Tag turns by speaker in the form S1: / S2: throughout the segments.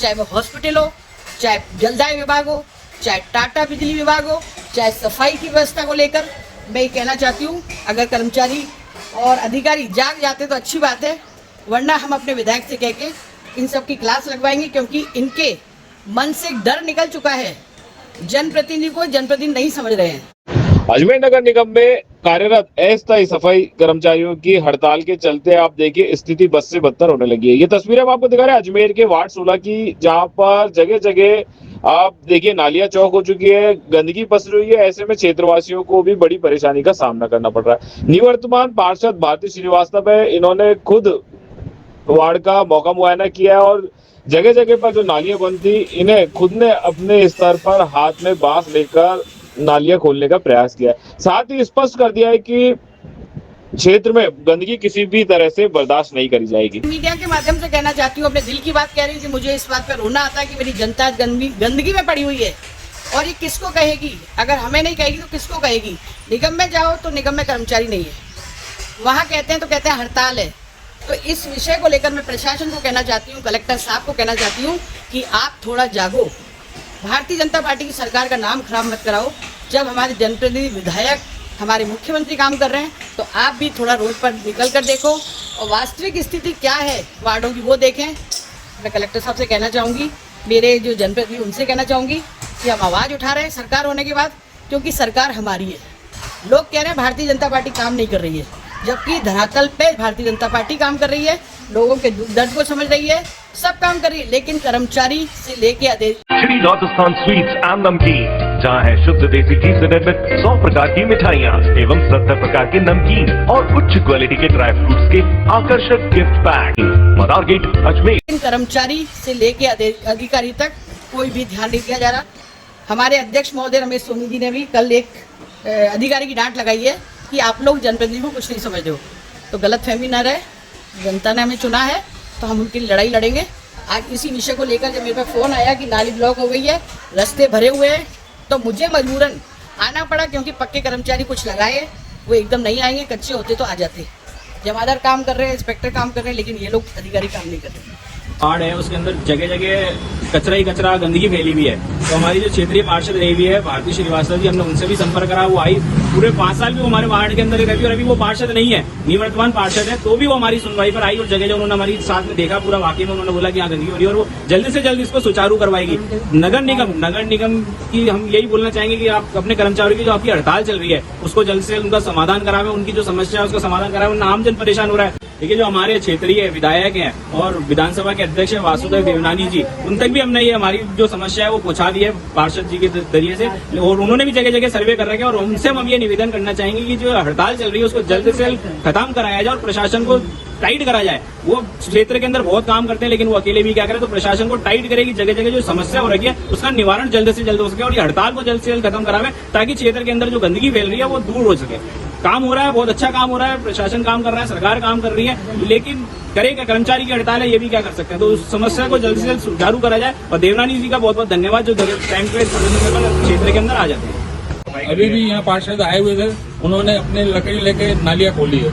S1: चाहे वो हॉस्पिटल हो, चाहे जलदाय विभाग हो, चाहे टाटा बिजली विभाग हो, चाहे सफाई की व्यवस्था को लेकर मैं ये कहना चाहती हूँ, अगर कर्मचारी और अधिकारी जाग जाते तो अच्छी बात है, वरना हम अपने विधायक से कह के इन सब की क्लास लगवाएंगे, क्योंकि इनके मन से डर निकल चुका है। जनप्रतिनिधि को जनप्रतिनिधि नहीं समझ रहे हैं।
S2: अजमेर नगर निगम में कार्यरत अस्थायी सफाई कर्मचारियों की हड़ताल के चलते आप देखिए स्थिति बद से बदतर होने लगी है। ये तस्वीरें हम आपको दिखा रहे हैं अजमेर के वार्ड 16 की, जहां पर जगह जगह आप देखिए नालियां चौक हो चुकी है, गंदगी पसर हुई है। ऐसे में क्षेत्रवासियों को भी बड़ी परेशानी का सामना करना पड़ रहा है। निवर्तमान पार्षद भारती श्रीवास्तव है, इन्होंने खुद वार्ड का मौका मुआयना किया है और जगह जगह पर जो नालियां बंद थी, इन्हें खुद ने अपने स्तर पर हाथ में बांस लेकर नालियां खोलने का प्रयास किया है। साथ ही स्पष्ट कर दिया है कि क्षेत्र में गंदगी किसी भी तरह से बर्दाश्त नहीं करी जाएगी।
S1: मीडिया के माध्यम से कहना चाहती हूँ, अपने दिल की बात कह रही हूँ कि मुझे इस बात पर रोना आता है कि मेरी जनता गंदगी में पड़ी हुई है, और ये किसको कहेगी? अगर हमें नहीं कहेगी तो किसको कहेगी? निगम में जाओ तो निगम में कर्मचारी नहीं है, वहाँ कहते हैं तो कहते हैं हड़ताल है। तो इस विषय को लेकर मैं प्रशासन को कहना चाहती हूँ, कलेक्टर साहब को कहना चाहती हूँ कि आप थोड़ा जागो। भारतीय जनता पार्टी की सरकार का नाम खराब मत कराओ। जब हमारे जनप्रतिनिधि विधायक, हमारे मुख्यमंत्री काम कर रहे हैं, तो आप भी थोड़ा रोड पर निकल कर देखो और वास्तविक स्थिति क्या है वार्डों की वो देखें। मैं कलेक्टर साहब से कहना चाहूँगी, मेरे जो जनप्रतिनिधि उनसे कहना चाहूँगी कि हम आवाज़ उठा रहे हैं सरकार होने के बाद, क्योंकि सरकार हमारी है। लोग कह रहे हैं भारतीय जनता पार्टी काम नहीं कर रही है, जबकि धरातल पे भारतीय जनता पार्टी काम कर रही है, लोगों के दुख दर्द को समझ रही है, सब काम कर रही है, लेकिन कर्मचारी से लेके
S3: श्री राजस्थान स्वीट्स एंड नमकीन, जहाँ है शुद्ध देसी घी से निर्मित 100 प्रकार की मिठाइयाँ एवं 70 प्रकार के नमकीन और उच्च क्वालिटी के ड्राई फ्रूट्स के आकर्षक गिफ्ट पैक। मदार गेट अजमेर।
S1: कर्मचारी से लेके अधिकारी तक कोई भी ध्यान नहीं दिया जा रहा। हमारे अध्यक्ष महोदय रमेश सोनी जी ने भी कल एक अधिकारी की डांट लगाई है कि आप लोग जनप्रतिनिधि को कुछ नहीं समझते हो। तो गलतफहमी न रहे, जनता ने हमें चुना है तो हम उनकी लड़ाई लड़ेंगे। आज इसी विषय को लेकर जब मेरे पास फ़ोन आया कि नाली ब्लॉक हो गई है, रास्ते भरे हुए हैं, तो मुझे मजबूरन आना पड़ा, क्योंकि पक्के कर्मचारी कुछ लगाए, वो एकदम नहीं आएंगे, कच्चे होते तो आ जाते। जमादार काम कर रहे हैं, इंस्पेक्टर काम कर रहे हैं, लेकिन ये लोग अधिकारी काम नहीं कर रहे।
S4: वार्ड है, उसके अंदर जगह जगह कचरा ही कचरा, गंदगी फैली हुई है। तो हमारी जो क्षेत्रीय पार्षद रही हुई है भारती श्रीवास्तव जी, हमने उनसे भी संपर्क करा। वो आई, पूरे 5 साल भी वो हमारे वार्ड के अंदर ही रहती है और अभी वो पार्षद नहीं है, निवर्तमान पार्षद है, तो भी वो हमारी सुनवाई पर आई और जगह जगह उन्होंने हमारी साथ में देखा पूरा वाकई में, उन्होंने बोला कि यहाँ गंदगी हो रही है और वो जल्दी से जल्दी इसको सुचारू करवाएगी। नगर निगम की हम यही बोलना चाहेंगे कि आप अपने कर्मचारियों की जो आपकी हड़ताल चल रही है उसको जल्द से उनका समाधान करावे, उनकी जो समस्या है उसका समाधान करावे, आमजन परेशान हो रहा है। देखिए, जो हमारे क्षेत्रीय विधायक हैं और विधानसभा के अध्यक्ष हैं वासुदेव देवनानी जी, उन तक भी हमने ये हमारी जो समस्या है वो पहुंचा दी है पार्षद जी के जरिए से, और उन्होंने भी जगह जगह सर्वे कर रखे हैं। और उनसे हम ये निवेदन करना चाहेंगे कि जो हड़ताल चल रही है उसको जल्द से जल्द खत्म कराया जाए और प्रशासन को टाइट करा जाए। वो क्षेत्र के अंदर बहुत काम करते हैं, लेकिन वो अकेले भी क्या करें, तो प्रशासन को टाइट करेगी, जगह जगह जो समस्या हो रही है उसका निवारण जल्द से जल्द हो सके और ये हड़ताल को जल्द से जल्द खत्म करावे, ताकि क्षेत्र के अंदर जो गंदगी फैल रही है वो दूर हो सके। काम हो रहा है, बहुत अच्छा काम हो रहा है, प्रशासन काम कर रहा है, सरकार काम कर रही है, लेकिन करेगा कर्मचारी की हड़ताल है, ये भी क्या कर सकते हैं। तो उस समस्या को जल्द से जल्द सुचारू करा जाए। और देवनानी जी का बहुत बहुत धन्यवाद, जो टाइम पे क्षेत्र के अंदर आ जाते हैं।
S5: अभी भी यहाँ पार्षद आए हुए थे, उन्होंने अपने लकड़ी लेके नालियां खोली है,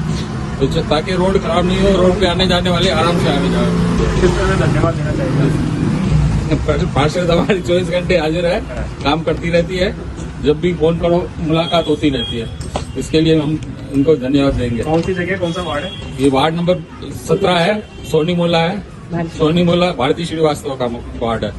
S5: तो ताकि रोड खराब नहीं हो, रोड पे आने जाने वाले आराम से आने जाए।
S4: किस तरह धन्यवाद देना चाहिए?
S5: पार्षद हमारी 24 घंटे हाजिर है, काम करती रहती है, जब भी फोन करो मुलाकात होती रहती है, इसके लिए हम उनको धन्यवाद देंगे।
S4: कौन सी जगह, कौन सा वार्ड है?
S5: ये वार्ड नंबर 17 है, सोनी मोहल्ला है, सोनी मोहल्ला भारती श्रीवास्तव का वार्ड है।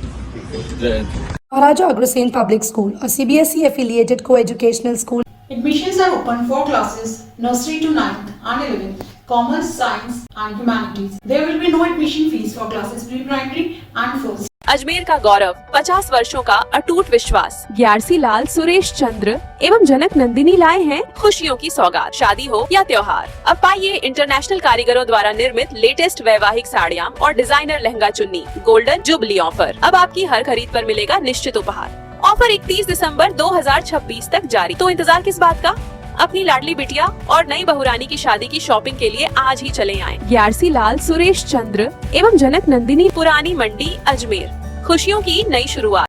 S5: जय Hind.
S6: Maharaja Agrasen Public School, a CBSE affiliated co-educational school.
S7: Admissions are open for classes nursery to 9th and 11th, commerce, science and humanities. There will be no admission fees for classes pre-primary and first.
S8: Ajmer का गौरव, 50 वर्षों का अटूट विश्वास, ग्यारसी लाल सुरेश चंद्र एवं जनक नंदिनी लाए हैं खुशियों की सौगात। शादी हो या त्योहार, अब पाइए इंटरनेशनल कारीगरों द्वारा निर्मित लेटेस्ट वैवाहिक साड़ियाँ और डिजाइनर लहंगा चुन्नी गोल्डन जुबली ऑफर। अब आपकी हर खरीद पर मिलेगा निश्चित उपहार। ऑफर 31 दिसंबर 2026 तक जारी। तो इंतजार किस बात का? अपनी लाडली बिटिया और नई बहुरानी की शादी की शॉपिंग के लिए आज ही चले आएं। ग्यारसी लाल सुरेश चंद्र एवं जनक नंदिनी, पुरानी मंडी, अजमेर। खुशियों की नई शुरुआत।